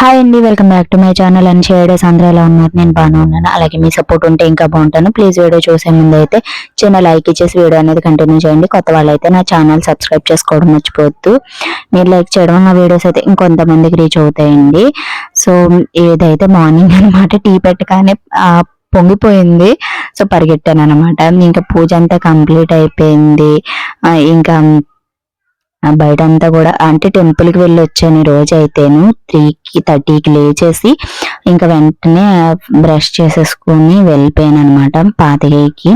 Hi అండి, welcome back to my channel. And షేడేస్ అందరూ ఎలా ఉన్నారు? నేను బాగానే ఉన్నాను. అలాగే మీ సపోర్ట్ ఉంటే ఇంకా బాగుంటాను. ప్లీజ్ వీడియో చూసే ముందు అయితే చిన్న లైక్ ఇచ్చేసి వీడియో అనేది కంటిన్యూ చేయండి. కొత్త వాళ్ళైతే నా ఛానల్ సబ్స్క్రైబ్ చేసుకోవడం మర్చిపోవద్దు. మీరు లైక్ చేయడం నా వీడియోస్ అయితే ఇంకొంతమందికి రీచ్ అవుతాయండి. సో ఇదైతే మార్నింగ్ అనమాట, టీ పెట్టగానే పొంగిపోయింది. సో పరిగెట్టాను అనమాట. ఇంకా పూజ అంతా కంప్లీట్ అయిపోయింది. ఇంకా బయట అంతా కూడా అంటే టెంపుల్ కి వెళ్ళి వచ్చాను ఈ రోజు అయితేను. 3:30కి లేచేసి ఇంకా వెంటనే బ్రష్ చేసేసుకుని వెళ్ళిపోయాను అనమాట పాతికి.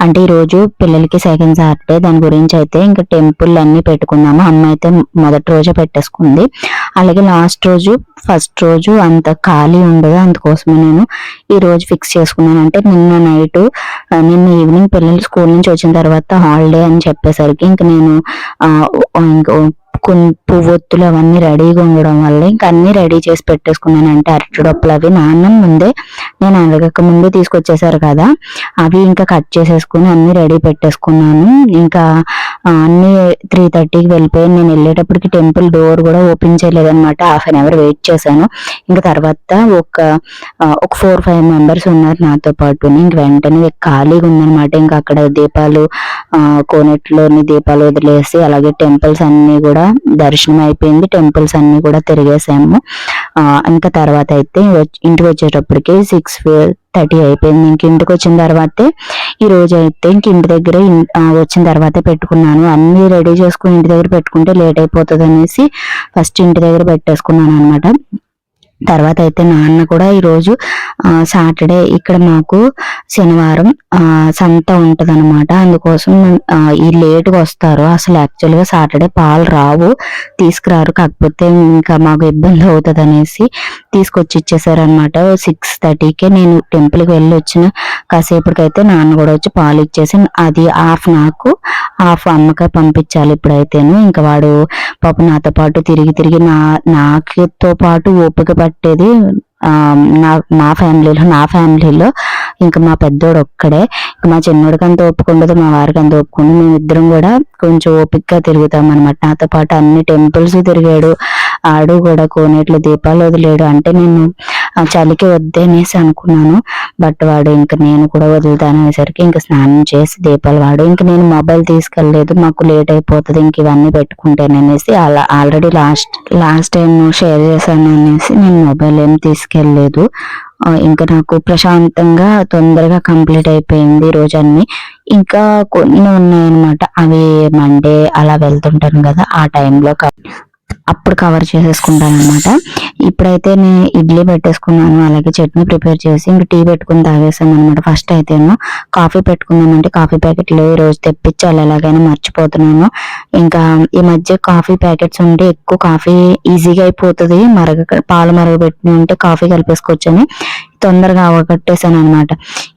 అంటే ఈ రోజు పిల్లలకి సెకండ్ సాటర్డే, దాని గురించి అయితే ఇంకా టెంపుల్ అన్ని పెట్టుకున్నాము. అమ్మ అయితే మొదటి రోజే పెట్టేసుకుంది. అలాగే లాస్ట్ రోజు ఫస్ట్ రోజు అంత ఖాళీ ఉండదు, అందుకోసమే నేను ఈ రోజు ఫిక్స్ చేసుకున్నాను. అంటే నిన్న ఈవినింగ్ పిల్లలు స్కూల్ నుంచి వచ్చిన తర్వాత హాలిడే అని చెప్పేసరికి ఇంక నేను ఇంకా పువ్వొత్తులు అవన్నీ రెడీగా ఉండడం వల్ల ఇంకా అన్ని రెడీ చేసి పెట్టేసుకున్నాను. అంటే అరటి డొప్పలు అవి నాన్న ముందే నేను అడగక ముందే తీసుకొచ్చేసారు కదా, అవి ఇంకా కట్ చేసేసుకుని అన్ని రెడీ పెట్టేసుకున్నాను. ఇంకా అన్ని 3:30కి వెళ్ళిపోయి నేను వెళ్ళేటప్పటికి టెంపుల్ డోర్ కూడా ఓపెన్ చేయలేదన్నమాట. హాఫ్ అన్ అవర్ వెయిట్ చేశాను. ఇంకా తర్వాత ఒక 4-5 మెంబర్స్ ఉన్నారు నాతో పాటు. ఇంక వెంటనే ఖాళీగా ఉందన్నమాట. ఇంకా అక్కడ దీపాలు కోనేట్లోని దీపాలు వదిలేసి అలాగే టెంపుల్స్ అన్ని కూడా దర్శనం అయిపోయింది. టెంపుల్స్ అన్ని కూడా తిరిగేసాము. ఇంకా తర్వాత అయితే ఇంటికి వచ్చేటప్పటికి 6:30 అయిపోయింది. ఇంక ఇంటికి వచ్చిన తర్వాతే ఈ రోజు అయితే ఇంక ఇంటి దగ్గర వచ్చిన తర్వాతే పెట్టుకున్నాను. అన్ని రెడీ చేసుకుని ఇంటి దగ్గర పెట్టుకుంటే లేట్ అయిపోతుంది అనేసి ఫస్ట్ ఇంటి దగ్గర పెట్టేసుకున్నాను అనమాట. తర్వాత అయితే నాన్న కూడా ఈరోజు సాటర్డే ఇక్కడ మాకు శనివారం సంత ఉంటది అనమాట. అందుకోసం ఈ లేటుగా వస్తారు. అసలు యాక్చువల్గా సాటర్డే పాలు రావు, తీసుకురారు. కాకపోతే ఇంకా మాకు ఇబ్బంది అవుతుంది అనేసి తీసుకొచ్చి ఇచ్చేసారు అనమాట. 6:30కే నేను టెంపుల్కి వెళ్ళి వచ్చిన కాసేపటికైతే నాన్న కూడా వచ్చి పాలు ఇచ్చేసి అది హాఫ్ నాకు హాఫ్ అమ్మకాయ పంపించాలి ఇప్పుడైతేను. ఇంకా వాడు పాప నాతో పాటు తిరిగి నాతో పాటు ఓపిక పట్టేది నా ఫ్యామిలీలో ఇంకా మా పెద్దోడు ఒక్కడే. మా చిన్నోడికి అంత ఒప్పుకుండదు, మా వారికి అంత ఒప్పుకుండు. మేమిద్దరం కూడా కొంచెం ఓపికగా తిరుగుతాం అనమాట. నాతో పాటు అన్ని టెంపుల్స్ తిరిగాడు. ఆడు కూడా కోనేట్లో దీపాలు వదిలేడు. అంటే నేను చలికి వద్దనేసి అనుకున్నాను, బట్ వాడు ఇంకా నేను కూడా వదులుతాను అనేసరికి ఇంకా స్నానం చేసి దీపాలు వాడు. ఇంక నేను మొబైల్ తీసుకెళ్ళలేదు, మాకు లేట్ అయిపోతుంది ఇంక ఇవన్నీ పెట్టుకుంటాననేసి. అలా ఆల్రెడీ లాస్ట్ టైం షేర్ చేశాను అనేసి నేను మొబైల్ ఏం తీసుకెళ్ళలేదు. ఇంకా నాకు ప్రశాంతంగా తొందరగా కంప్లీట్ అయిపోయింది రోజన్నీ. ఇంకా కొన్ని ఉన్నాయన్నమాట, అవి మండే అలా వెళ్తుంటాను కదా, ఆ టైంలో అప్పుడు కవర్ చేసేసుకుంటాను అనమాట. ఇప్పుడైతే నేను ఇడ్లీ పెట్టేసుకున్నాను, అలాగే చట్నీ ప్రిపేర్ చేసి ఇంక టీ పెట్టుకుని తాగేసాను అనమాట. ఫస్ట్ అయితే కాఫీ పెట్టుకున్నామంటే కాఫీ ప్యాకెట్లు ఈ రోజు తెప్పించాలి, ఎలాగైనా మర్చిపోతున్నాను. ఇంకా ఈ మధ్య కాఫీ ప్యాకెట్స్ ఉంటే ఎక్కువ కాఫీ ఈజీగా అయిపోతుంది, పాలు మరగబెట్టి ఉంటే కాఫీ కలిపేసుకోవచ్చని తొందరగా అవగట్టేసాను అనమాట.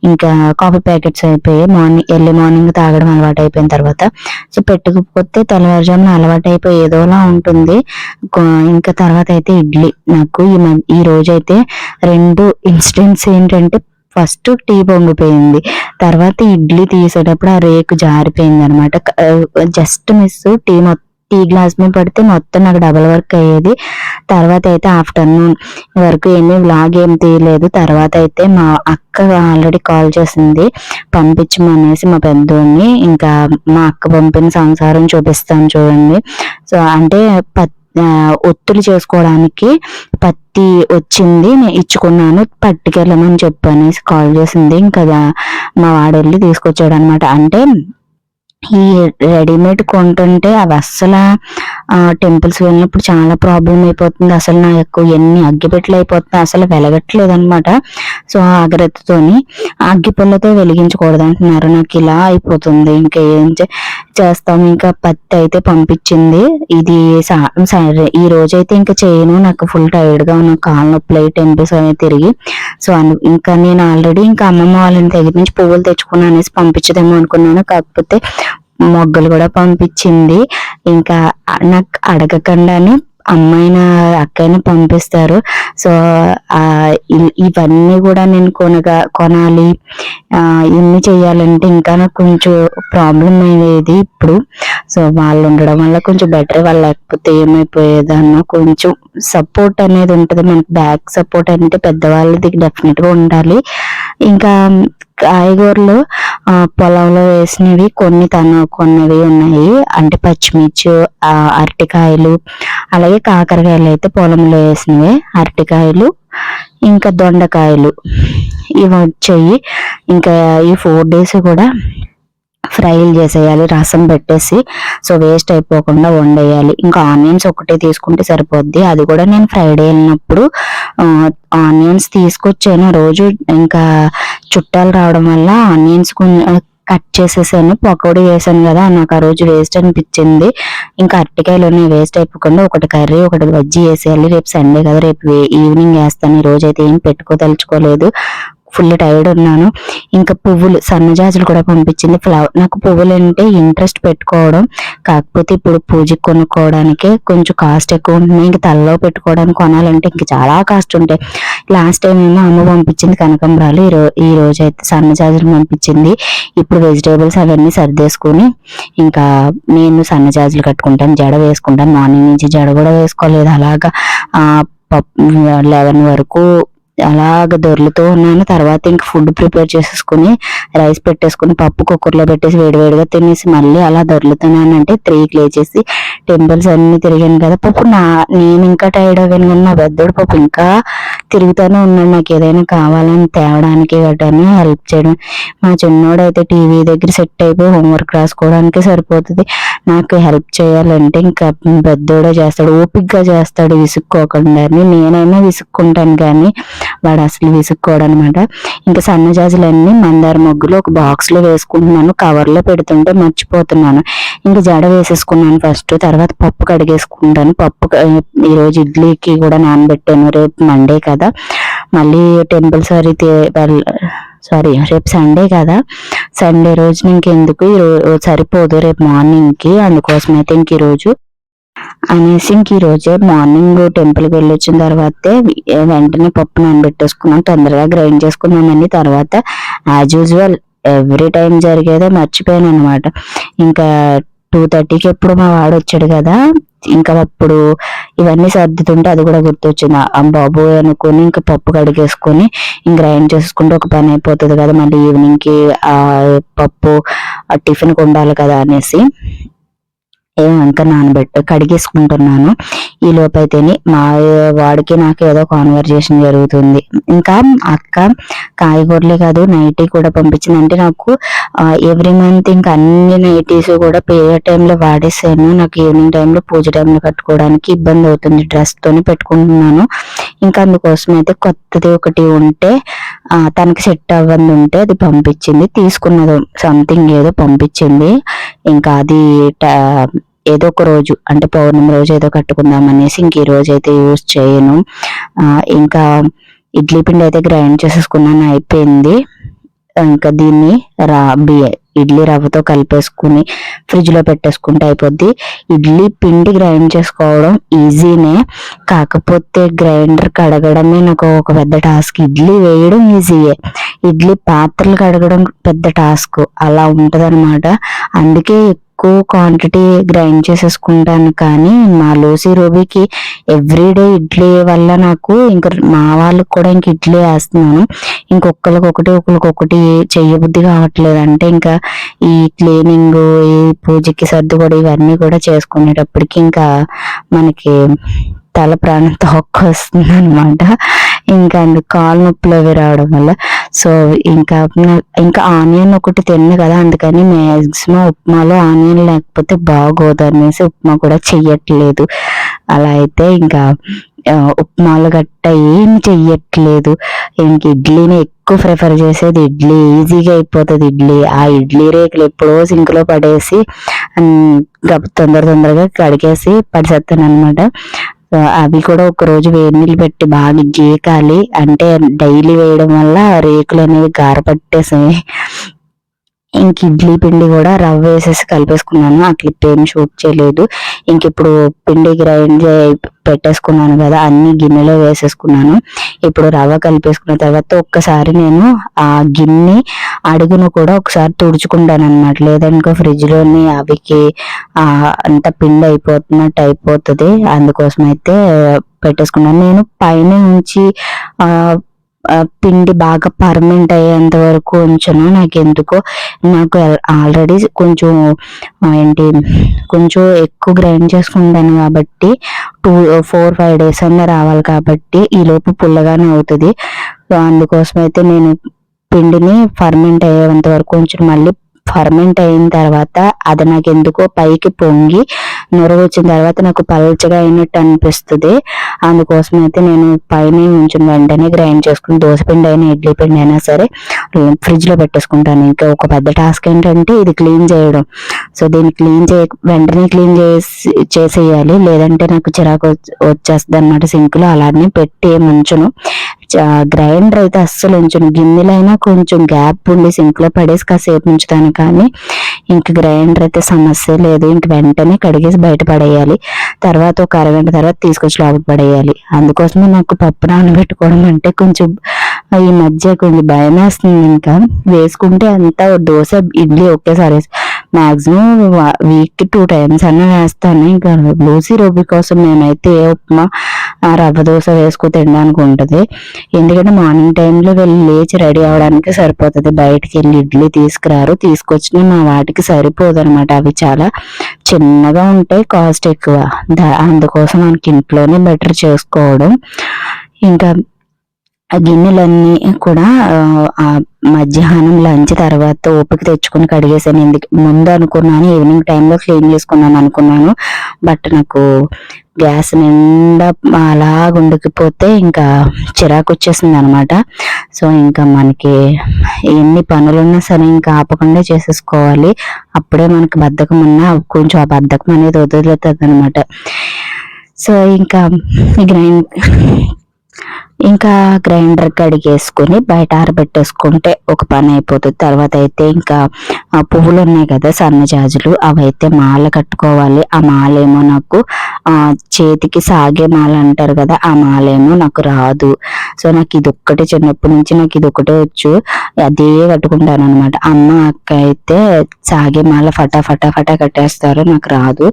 ఇంకా కాఫీ ప్యాకెట్స్ అయిపోయి ఎర్లీ మార్నింగ్ తాగడం అలవాటు అయిపోయిన తర్వాత సో పెట్టుకపోతే తెల్లవారుజామున అలవాటు అయిపోయి ఏదోలా ఉంటుంది. ఇంకా తర్వాత అయితే ఇడ్లీ నాకు ఈ రోజైతే 2 ఇన్సిడెంట్స్ ఏంటంటే, ఫస్ట్ టీ పొంగిపోయింది, తర్వాత ఇడ్లీ తీసేటప్పుడు ఆ రేకు జారిపోయింది అనమాట. జస్ట్ మిస్ టీ గ్లాస్ మీద పడితే మొత్తం నాకు డబల్ వర్క్ అయ్యేది. తర్వాత అయితే ఆఫ్టర్నూన్ వరకు వ్లాగ్ ఏం తీయలేదు. తర్వాత అయితే మా అక్క ఆల్రెడీ కాల్ చేసింది పంపించమనేసి మా పెద్దోడిని. ఇంకా మా అక్క పంపిన సంసారం చూపిస్తాను చూడండి. సో అంటే ఒత్తులు చేసుకోవడానికి పత్తి వచ్చింది, నేను ఇచ్చుకున్నాను, పట్టుకెళ్ళమని చెప్పనేసి కాల్ చేసింది. ఇంకా మా వాడు వెళ్ళి తీసుకొచ్చాడు అనమాట. అంటే ఈ రెడీమేడ్ కొంటుంటే అవి అస్సలు టెంపుల్స్ వెళ్ళినప్పుడు చాలా ప్రాబ్లం అయిపోతుంది. అసలు నాకు ఎన్ని అగ్గిపెట్టలు అయిపోతున్నాయి, అసలు వెలగట్లేదు అనమాట. సో అగరత్తితోని అగ్గిపుల్లతో వెలిగించకూడదు అంటున్నారు. నాకు ఇలా అయిపోతుంది, ఇంకా ఏం చేస్తాం. ఇంకా పత్తి అయితే పంపించింది. ఇది సరే ఈ రోజైతే ఇంకా చేయను, నాకు ఫుల్ టైర్డ్ గా ఉన్న కాళ్ళ నొప్పులు టెంపుల్స్ అనేవి తిరిగి. సో ఇంకా నేను ఆల్రెడీ ఇంకా అమ్మమ్మ వాళ్ళ దగ్గర నుంచి పువ్వులు తెచ్చుకున్నాను అనేసి పంపించదేమో అనుకున్నాను, కాకపోతే మొగ్గలు కూడా పంపించింది. ఇంకా నాకు అడగకుండానే అమ్మాయిన అక్కైనా పంపిస్తారు. సో ఇవన్నీ కూడా నేను కొనాలి, ఇన్ని చేయాలంటే ఇంకా నాకు కొంచెం ప్రాబ్లం అయ్యేది ఇప్పుడు. సో వాళ్ళు ఉండడం వల్ల కొంచెం బెటర్, వాళ్ళు లేకపోతే ఏమైపోయేదన్న కొంచెం సపోర్ట్ అనేది ఉంటుంది మనకి. బ్యాక్ సపోర్ట్ అంటే పెద్దవాళ్ళది డెఫినెట్ గా ఉండాలి. ఇంకా కాయగూరలు పొలంలో వేసినవి కొన్నవి ఉన్నాయి, అంటే పచ్చిమిర్చి, అరటికాయలు, అలాగే కాకరకాయలు అయితే పొలంలో వేసినవి, అరటికాయలు, ఇంకా దొండకాయలు ఇవి వచ్చాయి. ఇంకా ఈ 4 days కూడా ఫ్రైలు చేసేయాలి, రసం పెట్టేసి. సో వేస్ట్ అయిపోకుండా వండేయాలి. ఇంకా ఆనియన్స్ ఒకటే తీసుకుంటే సరిపోద్ది. అది కూడా నేను ఫ్రైడే వెళ్ళినప్పుడు ఆనియన్స్ తీసుకొచ్చాను. రోజు ఇంకా చుట్టాలు రావడం వల్ల ఆనియన్స్ కట్ చేసేసాను, పకోడీ వేసాను కదా, నాకు ఆ రోజు వేస్ట్ అనిపించింది. ఇంకా అరటికాయలు వేస్ట్ అయిపోకుండా ఒకటి కర్రీ ఒకటి బజ్జీ వేసేయాలి. రేపు సండే కదా, రేపు ఈవినింగ్ వేస్తాను. ఈ రోజు అయితే ఏం పెట్టుకోదలుచుకోలేదు, ఫుల్ టైర్డ్ ఉన్నాను. ఇంకా పువ్వులు, సన్నజాజులు కూడా పంపించింది. నాకు పువ్వులు అంటే ఇంట్రెస్ట్ పెట్టుకోవడం, కాకపోతే ఇప్పుడు పూజకి కొనుక్కోవడానికి కొంచెం కాస్ట్ ఎక్కువ ఉంటున్నాయి. ఇంకా తలలో పెట్టుకోవడానికి కొనాలంటే ఇంకా చాలా కాస్ట్ ఉంటాయి. లాస్ట్ టైం ఏమో అమ్మ పంపించింది కనకంబరాలు, ఈ రోజు అయితే సన్నజాజులు పంపించింది. ఇప్పుడు వెజిటేబుల్స్ అవన్నీ సర్దేసుకుని ఇంకా నేను సన్నజాజులు కట్టుకుంటాను, జడ వేసుకుంటాను. మార్నింగ్ నుంచి జడ కూడా వేసుకోలేదు, అలాగా 11 వరకు అలాగ దొర్లుతూ ఉన్నాను. తర్వాత ఇంక ఫుడ్ ప్రిపేర్ చేసేసుకుని రైస్ పెట్టేసుకుని పప్పు కుక్కర్లో పెట్టేసి వేడివేడిగా తినేసి మళ్ళీ అలా దొర్లుతున్నానంటే 3కి లేచేసి టెంపుల్స్ అన్ని తిరిగాను కదా. నేను ఇంకా టైర్డ్ అవ్వాను, కానీ నా పెద్దోడు పాప ఇంకా తిరుగుతూనే ఉన్నాడు, నాకు ఏదైనా కావాలని తేవడానికి వాటిని హెల్ప్ చేయడం. మా చిన్నోడు అయితే టీవీ దగ్గర సెట్ అయిపోయి హోంవర్క్ రాసుకోవడానికి సరిపోతుంది. నాకు హెల్ప్ చేయాలంటే ఇంకా పెద్దోడే చేస్తాడు, ఓపిక్గా చేస్తాడు విసుక్కోకుండా. నేనైనా విసుక్కుంటాను కానీ వాడు అసలు విసుక్కోడు అనమాట. ఇంకా సన్నజాజులన్నీ మందార మొగ్గులు ఒక బాక్స్ లో వేసుకుంటున్నాను, కవర్ లో పెడుతుంటే మర్చిపోతున్నాను. ఇంకా జడ వేసేసుకున్నాను ఫస్ట్, తర్వాత పప్పు కడిగేసుకుంటాను. పప్పు ఈరోజు ఇడ్లీకి కూడా నానబెట్టాను, రేపు మండే కదా, మళ్ళీ టెంపుల్స్ రేపు సండే కదా, సండే రోజు ఇంకెందుకు సరిపోదు రేపు మార్నింగ్ కి, అందుకోసం అయితే ఇంక ఈరోజు అనేసి ఇంక ఈ రోజే మార్నింగ్ టెంపుల్కి వెళ్ళి వచ్చిన తర్వాతే వెంటనే పప్పు నానబెట్టేసుకున్నాం, తొందరగా గ్రైండ్ చేసుకున్నామని. తర్వాత యాజ్ యూజువల్ ఎవ్రీ టైం జరిగేదే మర్చిపోయాను అనమాట. ఇంకా 2:30కి ఎప్పుడు మా వాడు వచ్చాడు కదా, ఇంకా అప్పుడు ఇవన్నీ సర్దుతుంటే అది కూడా గుర్తొచ్చింది. బాబు అనుకుని ఇంకా పప్పు కడిగేసుకొని ఇంక గ్రైండ్ చేసుకుంటే ఒక పని అయిపోతుంది కదా, మళ్ళీ ఈవినింగ్ కి పప్పు టిఫిన్ కి ఉండాలి కదా అనేసి ఇంకా కడిగేసుకుంటున్నాను. ఈ లోపైతేనే మా వాడికి నాకు ఏదో కాన్వర్జేషన్ జరుగుతుంది. ఇంకా అక్క కాయగూరలే కాదు నైటీ కూడా పంపించింది. అంటే నాకు ఎవ్రీ మంత్ ఇంకా అన్ని నైటీస్ కూడా పీరియడ్ టైంలో వాడేసాను. నాకు ఈవినింగ్ టైంలో పూజ టైంలో కట్టుకోవడానికి ఇబ్బంది అవుతుంది, డ్రెస్ తోనే పెట్టుకుంటున్నాను. ఇంకా అందుకోసం అయితే కొత్తది ఒకటి ఉంటే తనకి సెట్ అవ్వంది ఉంటే అది పంపించింది, తీసుకున్నది సంథింగ్ ఏదో పంపించింది. ఇంకా అది ఏదో ఒక రోజు అంటే పౌర్ణమి రోజు ఏదో కట్టుకుందాం అనేసి ఇంక ఈ రోజు అయితే యూజ్ చేయను. ఇంకా ఇడ్లీ పిండి అయితే గ్రైండ్ చేసేసుకున్నాను, అయిపోయింది. ఇంకా దీన్ని ఇడ్లీ రవ్వతో కలిపేసుకుని ఫ్రిడ్జ్ లో పెట్టేసుకుంటే అయిపోద్ది. ఇడ్లీ పిండి గ్రైండ్ చేసుకోవడం ఈజీనే, కాకపోతే గ్రైండర్ కడగడమే నాకు ఒక పెద్ద టాస్క్. ఇడ్లీ వేయడం ఈజీయే, ఇడ్లీ పాత్రలు కడగడం పెద్ద టాస్క్, అలా ఉంటదన్నమాట. అందుకే ఎక్కువ క్వాంటిటీ గ్రైండ్ చేసేసుకుంటాను. కానీ మా లూసీ రూబీకి ఎవ్రీడే ఇడ్లీ వల్ల నాకు ఇంకా మా వాళ్ళకి కూడా ఇంక ఇడ్లీ వేస్తున్నాను. ఒకరికి చెయ్యబుద్ధి కావట్లేదు. అంటే ఇంకా ఈ క్లీనింగ్, ఈ పూజకి సర్దు కూడా ఇవన్నీ కూడా చేసుకునేటప్పటికి ఇంకా మనకి తల ప్రాణం తోక్కొస్తుంది అనమాట. ఇంకా అందుకు కాలు నొప్పులు అవి రావడం వల్ల. సో ఇంకా ఆనియన్ ఒకటి తిన్ను కదా, అందుకని మ్యాక్సిమం ఉప్మాలో ఆనియన్ లేకపోతే బాగోదు అనేసి ఉప్మా కూడా చెయ్యట్లేదు. అలా అయితే ఇంకా ఉప్మాలు గట్ట ఏం చెయ్యట్లేదు. ఇంక ఇడ్లీని ఎక్కువ ప్రిఫర్ చేసేది. ఇడ్లీ ఈజీగా అయిపోతుంది. ఆ ఇడ్లీ రేకులు ఎప్పుడో సింక్ లో పడేసి తొందరగా కడిగేసి పడిసేస్తాను అనమాట. అవి కూడా ఒక రోజు వేడి నీళ్ళు పెట్టి బాగా గీకాలి, అంటే డైలీ వేయడం వల్ల రేకులు అనేవి గారపట్టేసాయి. ఇంక ఇడ్లీ పిండి కూడా రవ్వ వేసేసి కలిపేసుకున్నాను. ఆ క్లిప్ ఏం షూట్ చేయలేదు. ఇంక ఇప్పుడు పిండి గ్రైండ్ పెట్టేసుకున్నాను కదా, అన్ని గిన్నెలో వేసేసుకున్నాను. ఇప్పుడు రవ్వ కలిపేసుకున్న తర్వాత ఒక్కసారి నేను ఆ గిన్నె అడుగును కూడా ఒకసారి తుడుచుకుంటాను అనమాట. లేదనుకో ఫ్రిడ్జ్ లోని అవికి అంత పిండి అయిపోతుంది. అందుకోసం అయితే పెట్టేసుకున్నాను. నేను పైన ఉంచి పిండి బాగా పర్మనెంట్ అయ్యేంత వరకు ఉంచను. నాకు ఆల్రెడీ కొంచెం కొంచెం ఎక్కువ గ్రైండ్ చేసుకుంటాను కాబట్టి 4-5 days అన్న రావాలి కాబట్టి ఈ లోపు పుల్లగానే అవుతుంది. సో అందుకోసం అయితే నేను పిండిని ఫర్మెంట్ అయ్యేంత వరకు ఉంచడం. మళ్ళీ ఫర్మెంట్ అయిన తర్వాత అది నాకు ఎందుకో పైకి పొంగి నొర వచ్చిన తర్వాత నాకు పల్చగా అయినట్టు అనిపిస్తుంది. అందుకోసం అయితే నేను పైన ఉంచిన వెంటనే గ్రైండ్ చేసుకుని దోసపిండి అయినా ఇడ్లీ పిండి అయినా సరే ఫ్రిడ్జ్ లో పెట్టేసుకుంటాను. ఇంకా ఒక పెద్ద టాస్క్ ఏంటంటే ఇది క్లీన్ చేయడం. సో దీన్ని వెంటనే క్లీన్ చేసేయాలి, లేదంటే నాకు చిరాకు వచ్చేస్తుంది అనమాట. సింక్ లో అలానే పెట్టి ఉంచును. గ్రైండర్ అయితే అస్సలు ఉంచను. గిన్నెలైనా కొంచెం గ్యాప్ ఉండి సింక్ లో పడేసి కాసేపు ఉంచుతాను, కానీ ఇంక గ్రైండర్ అయితే సమస్య లేదు. ఇంక వెంటనే కడిగేసి బయట పడేయాలి. తర్వాత ఒక అరగంట తర్వాత తీసుకొచ్చి లోపల పడేయాలి. అందుకోసమే నాకు పప్పు నానబెట్టుకోవడం అంటే కొంచెం ఈ మధ్య కొంచెం భయం వేస్తుంది. ఇంకా వేసుకుంటే అంతా దోశ ఇడ్లీ ఒకేసారి మాక్సిమం వీక్ 2 times అన్నా వేస్తాను. ఇంకా లూసీ రోబీ కోసం మేమైతే ఉప్మా రవ్వ దోశ వేసుకు తినడానికి ఉంటుంది. ఎందుకంటే మార్నింగ్ టైంలో వెళ్ళి లేచి రెడీ అవడానికి సరిపోతుంది. బయటికి వెళ్ళి ఇడ్లీ తీసుకురారు, తీసుకొచ్చిన మా వాటికి సరిపోదు అనమాట. అవి చాలా చిన్నగా ఉంటాయి, కాస్ట్ ఎక్కువ. అందుకోసం మనకి ఇంట్లోనే బెటర్ చేసుకోవడం. ఇంకా ఆ గిన్నెలన్నీ కూడా మధ్యాహ్నం లంచ్ తర్వాత ఓపిక తెచ్చుకుని కడిగేసాను. ముందు అనుకున్నాను ఈవినింగ్ టైంలో క్లీన్ చేసుకున్నాను అనుకున్నాను. బట్ నాకు గ్యాస్ నిండా అలా గుండెకిపోతే ఇంకా చిరాకు వచ్చేసింది అనమాట. సో ఇంకా మనకి ఎన్ని పనులున్నా సరే ఇంకా ఆపకుండా చేసేసుకోవాలి. అప్పుడే మనకి బద్ధకం ఉన్నా కొంచెం ఆ బద్ధకం అనేది వదులుతుంది అనమాట. సో ఇంకా గ్రైండర్ కడిగేసుకుని బయట ఆరబెట్టేసుకుంటే ఒక పని అయిపోతుంది. తర్వాత అయితే ఇంకా పువ్వులు ఉన్నాయి కదా సన్నజాజులు, అవైతే మాల కట్టుకోవాలి. ఆ మాల ఏమో నాకు చేతికి సాగే మాల అంటారు కదా, ఆ మాల ఏమో నాకు రాదు. సో నాకు ఇదొక్కటే, చిన్నప్పటి నుంచి నాకు ఇదొక్కటే వచ్చు, అదే కట్టుకుంటాను అనమాట. అమ్మ అక్క అయితే సాగే మాల ఫటా కట్టేస్తారు, నాకు రాదు.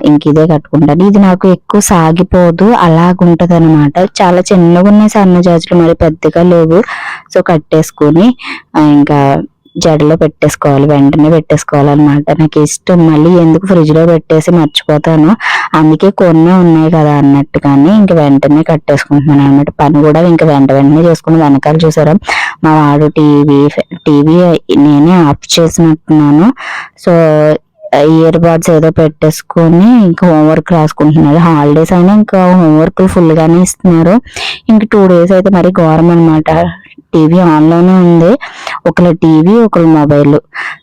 ఇంక ఇదే కట్టుకుంటాను. ఇది నాకు ఎక్కువ సాగిపోదు, అలాగుంటది అనమాట. చాలా చిన్నగా ఉన్నాయి సన్నజాజులు, మరి పెద్దగా లేవు. సో కట్టేసుకుని ఇంకా జడలో పెట్టేసుకోవాలి, వెంటనే పెట్టేసుకోవాలన్నమాట. నాకు ఇష్టం. మళ్ళీ ఎందుకు ఫ్రిడ్జ్ లో పెట్టేసి మర్చిపోతాను, అందుకే కొన్ని ఉన్నాయి కదా అన్నట్టుగానే ఇంక వెంటనే కట్టేసుకుంటున్నాను అనమాట. పని కూడా ఇంకా వెంటనే చేసుకుని వెనకాల చూసారా మా వాడు టీవీ నేనే ఆఫ్ చేసినట్టున్నాను. సో ఇయర్ బడ్స్ ఏదో పెట్టేసుకొని ఇంకా హోంవర్క్ రాసుకుంటున్నాడు. హాలిడేస్ అయినా ఇంకా హోంవర్క్ ఫుల్ గానే ఇస్తున్నారు. ఇంక 2 days అయితే మరి ఘోరం అనమాట. టీవీ ఆన్ లోనే ఉంది, ఒకళ్ళ టీవీ ఒకళ్ళ మొబైల్.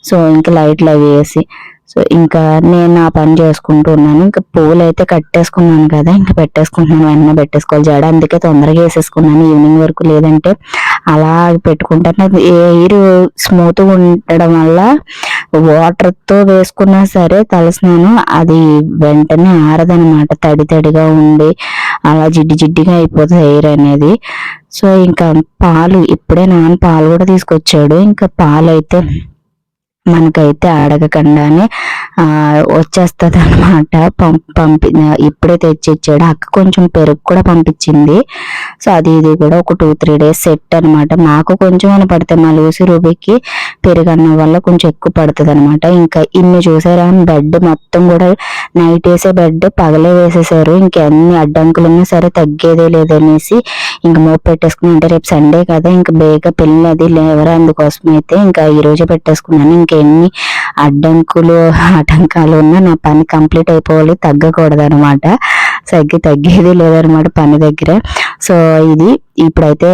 సో ఇంకా లైట్లు అవి వేసి సో ఇంకా నేను నా పని చేసుకుంటూ ఉన్నాను. ఇంకా పూలు అయితే కట్టేసుకున్నాను కదా, ఇంకా పెట్టేసుకుంటున్నాను. వెంటనే పెట్టేసుకోవాలి జడ, అందుకే తొందరగా వేసేసుకున్నాను ఈవినింగ్ వరకు. లేదంటే అలా పెట్టుకుంటాను. ఎయిర్ స్మూత్ గా ఉండడం వల్ల వాటర్ తో వేసుకున్నా సరే తలస్నానం అది వెంటనే ఆరదనమాట. తడిగా ఉండి అలా జిడ్డిగా అయిపోతుంది ఎయిర్ అనేది. సో ఇంకా పాలు ఇప్పుడే నాన్న పాలు కూడా తీసుకొచ్చాడు. ఇంకా పాలు అయితే మనకైతే అడగకుండానే వచ్చేస్తుంది అనమాట. ఇప్పుడే తెచ్చిచ్చాడు. అక్క కొంచెం పెరుగు కూడా పంపించింది. సో ఇది కూడా ఒక 2-3 days సెట్ అనమాట. మాకు కొంచెం అని పడితే మా లూసి రూబీకి పెరుగు అన్నం వల్ల కొంచెం ఎక్కువ పడుతుంది అనమాట. ఇంకా ఇన్ని చూసారా, బెడ్ మొత్తం కూడా నైట్ వేసే బెడ్ పగలే వేసేసారు. ఇంకెన్ని అడ్డంకులు ఉన్నా సరే తగ్గేదే లేదనేసి ఇంక మోపు పెట్టేసుకుని, అంటే రేపు సండే కదా ఇంకా బేగా పెళ్ళి అది లేవరా, అందుకోసం అయితే ఇంకా ఈ రోజే పెట్టేసుకున్నాను. ఇంకెన్ని అడ్డంకులు ఆటంకాలు ఉన్నా నా పని కంప్లీట్ అయిపోవాలి, తగ్గకూడదు అనమాట. తగ్గేది లేదనమాట పని దగ్గర. సో ఇప్పుడైతే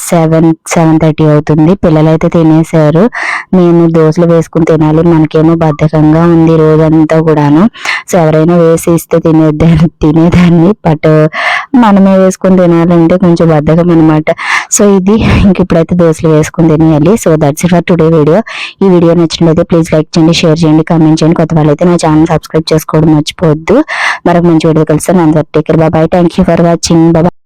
7:30 అవుతుంది. పిల్లలైతే తినేసారు. నేను దోశలు వేసుకుని తినాలి, మనకేమో బద్ధకంగా ఉంది రోజంతా కూడాను. సో ఎవరైనా వేసి ఇస్తే తినేదాన్ని, బట్ మనమే వేసుకుని తినాలంటే కొంచెం బద్ధకం అనమాట. సో ఇది ఇంక ఇప్పుడైతే దోశలు వేసుకుని తినేయాలి. So that's it for today video. ఈ వీడియో నచ్చినట్లయితే ప్లీజ్ లైక్ చేయండి, షేర్ చేయండి, కామెంట్ చేయండి. కొత్త వాళ్ళైతే నా ఛానల్ సబ్స్క్రైబ్ చేసుకోవడం మర్చిపోవద్దు. మరొక మంచి వీడియో కలుస్తాను. అందరూ take care, bye. Thank you for watching. Bye.